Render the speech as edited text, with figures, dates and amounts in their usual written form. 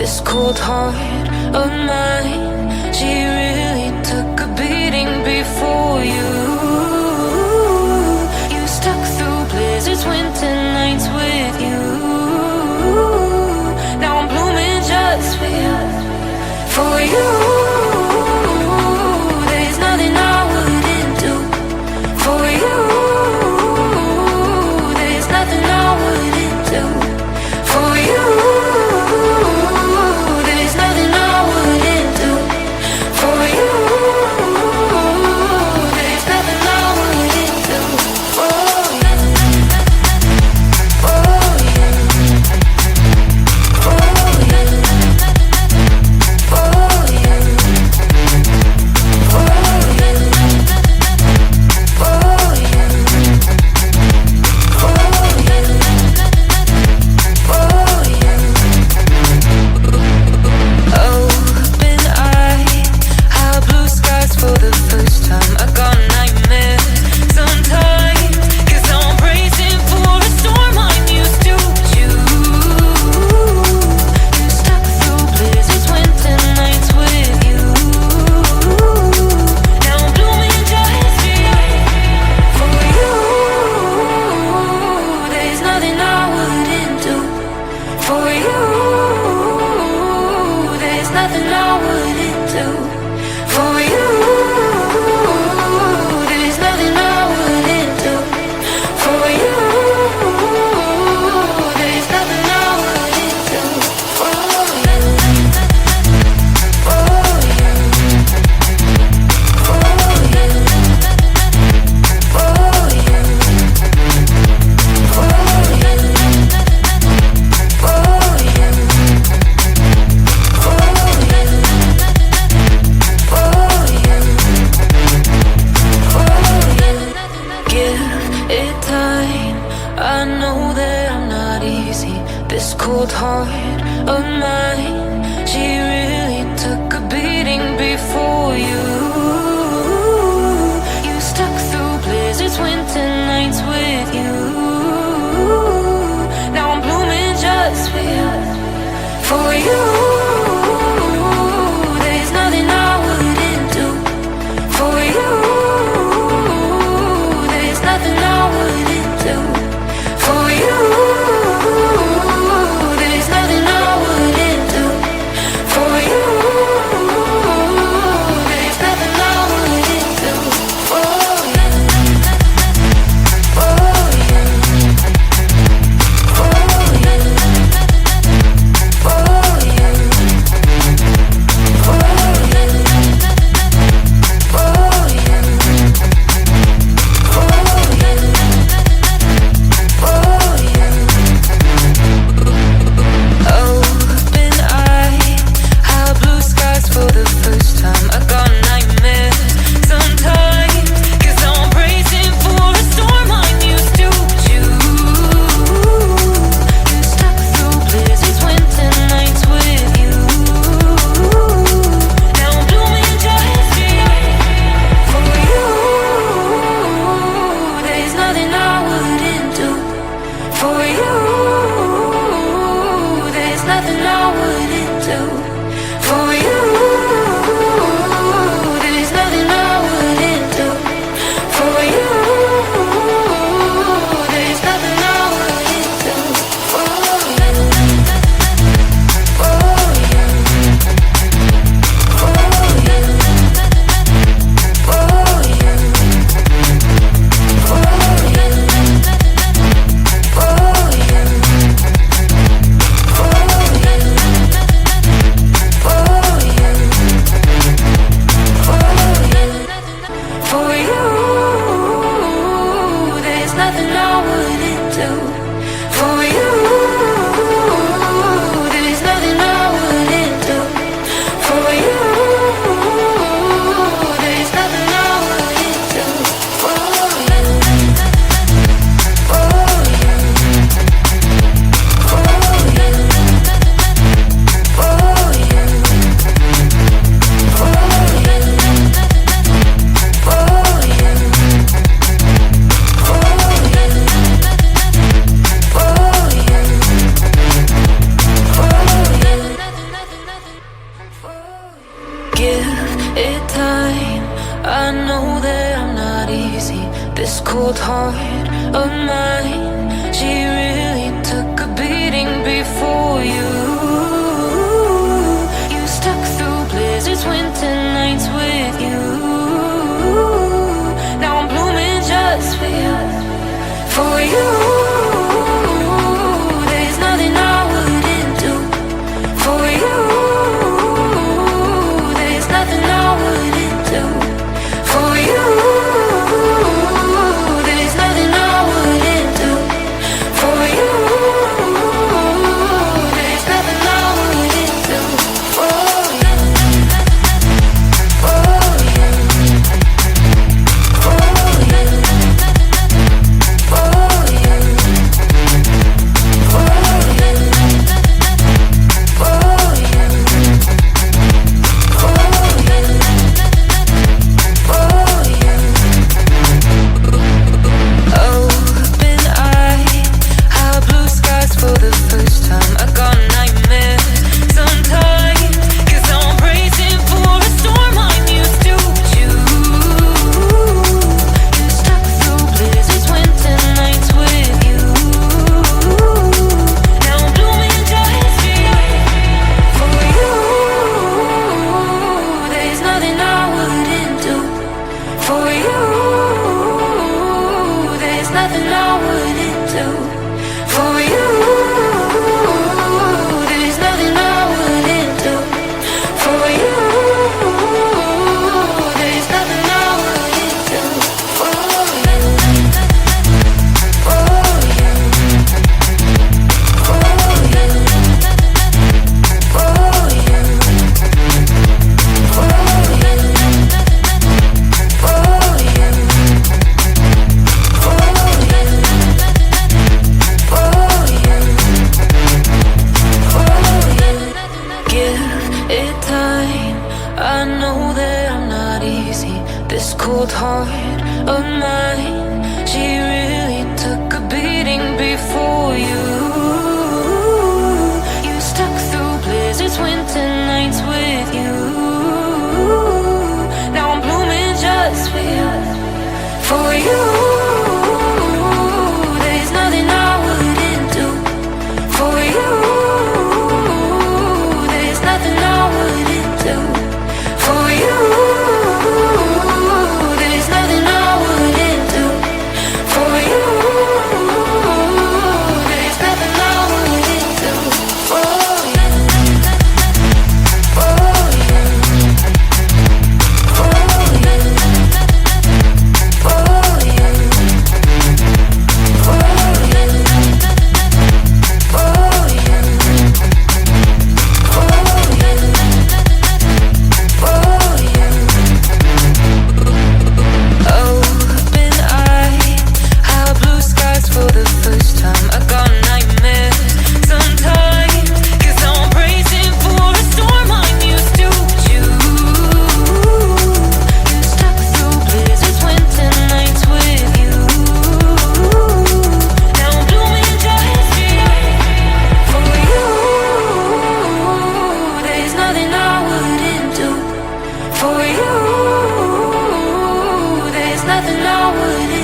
This cold heart of mine, she really took a beating before you. You stuck through blizzards, winter nights with you. Now I'm blooming just for you. For you, there's nothing I wouldn't do. For you, there's nothing I wouldn't do. For you, there's nothing I wouldn't do. Give it time. I know that I'm not easy. This cold heart of mine, she really took a beating before you. You stuck through blizzards, winter nights with you. Now I'm blooming just for you. For you, there's nothing I wouldn't do. For you, there's nothing I wouldn't do. For you, there's nothing I wouldn't do. For you, there's nothing I wouldn't do. For you, for you, for you, for you, for you, for you, open eye, high blue skies for the first time. I got nightmares sometimes, 'cause I'm bracing for a storm I'm used to. You stuck through blizzards, winter nights with you. Now I'm blooming just for you. For you, there's nothing I wouldn't do. For you, there's nothing I wouldn't do. For you, there's nothing I wouldn't do. For you, there's nothing I wouldn't do. For you, for you, for you, for you, for you, give it time. I know that I'm not easy. This cold heart of mine, she really took a beating before you. You stuck through blizzards, winter nights with you. Now I'm blooming just for you. For you, there's nothing I wouldn't do. For you, there's nothing I wouldn't do. For you, there's nothing I wouldn't do. For you, there's nothing I wouldn't do. For you, for you, for you, for you, for you, for you, for you. Open eye, high blue skies for the first time. I got nightmares sometimes, 'cause I'm bracing for a storm I'm used to. You stuck through blizzards, winter nights with you. Now I'm blooming just for you. For you, there's nothing I wouldn't do. For you, there's nothing I wouldn't